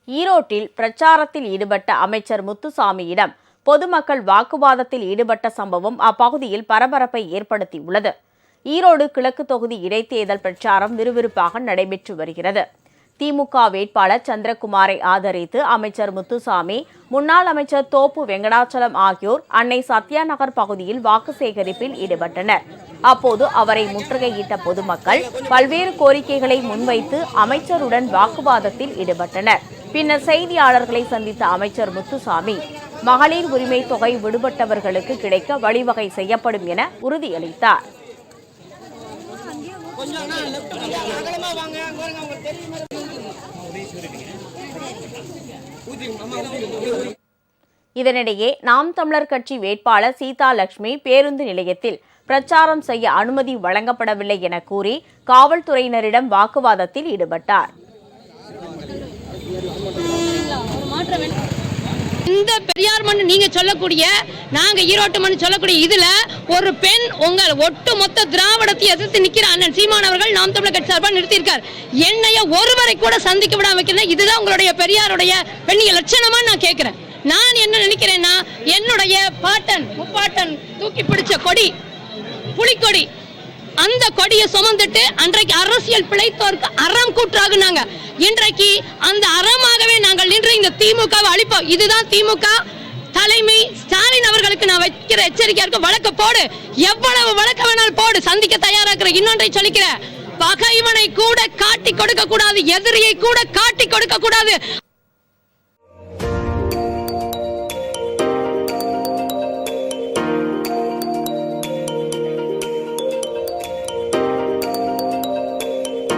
ஈரோட்டில் பிரச்சாரத்தில் ஈடுபட்ட அமைச்சர் முத்துசாமியிடம் பொதுமக்கள் வாக்குவாதத்தில் ஈடுபட்ட சம்பவம் அப்பகுதியில் பரபரப்பை ஏற்படுத்தியுள்ளது. ஈரோடு கிழக்கு தொகுதி இடைத்தேர்தல் பிரச்சாரம் விறுவிறுப்பாக நடைபெற்று வருகிறது. திமுக வேட்பாளர் சந்திரகுமாரை ஆதரித்து அமைச்சர் முத்துசாமி, முன்னாள் அமைச்சர் தோப்பு வெங்கடாச்சலம் ஆகியோர் அன்னை சத்யா நகர் பகுதியில் வாக்கு சேகரிப்பில் ஈடுபட்டனர். அப்போது அவரை முற்றுகையிட்ட பொதுமக்கள் பல்வேறு கோரிக்கைகளை முன்வைத்து அமைச்சருடன் வாக்குவாதத்தில் ஈடுபட்டனர். பின்னர் செய்தியாளர்களை சந்தித்த அமைச்சர் முத்துசாமி, மகளிர் உரிமை தொகை விடுபட்டவர்களுக்கு கிடைக்க வழிவகை செய்யப்படும் என உறுதியளித்தார். இதனிடையே நாம் தமிழர் கட்சி வேட்பாளர் சீதாலட்சுமி பேருந்து நிலையத்தில் பிரச்சாரம் செய்ய அனுமதி வழங்கப்படவில்லை என கூறி காவல்துறையினரிடம் வாக்குவாதத்தில் ஈடுபட்டார். இந்த பெரியார் மண் நீங்க சொல்லக்கூடிய, நாங்க ஈரோட்டு மண் சொல்லக்கூடிய இதுல ஒரு பெண் உங்கள் ஒட்டு மொத்த திராவிடத்தை எதிர்த்து நிக்கிற அண்ணன் சீமான் அவர்கள் நாம் தமிழர் கட்சி சார்பாக நிறுத்தியிருக்கார். என்னைய ஒருவரை கூட சந்திக்க விடாம வைக்கிறேன். இதுதான் உங்களுடைய பெரியாருடைய பெண்ணிய லட்சணமா நான் கேட்கிறேன். நான் என்ன நினைக்கிறேன்னா, என்னுடைய பாட்டன் முப்பாட்டன் தூக்கி பிடிச்ச கொடி புலிக்கொடி, அந்த கொடியை சுமந்துட்டு அன்றைக்கு அரசியல் பிழைத்தோருக்கு அறம் கூற்றாகுனாங்க. இன்றைக்கு அந்த அறமாகவே நாங்கள் நின்று இந்த திமுகவை அழிப்போம். இதுதான் திமுக தலைமை ஸ்டாலின் அவர்களுக்கு நான் வைக்கிற எச்சரிக்கையா இருக்க. வழக்க போடு, எவ்வளவு வழக்க வேணாலும் போடு, சந்திக்க தயாரா இருக்கிற. இன்னொன்றை சொல்லிக்கிறேன், பகைவனை கூட காட்டி கொடுக்க கூடாது, எதிரியை கூட காட்டி கொடுக்க கூடாது.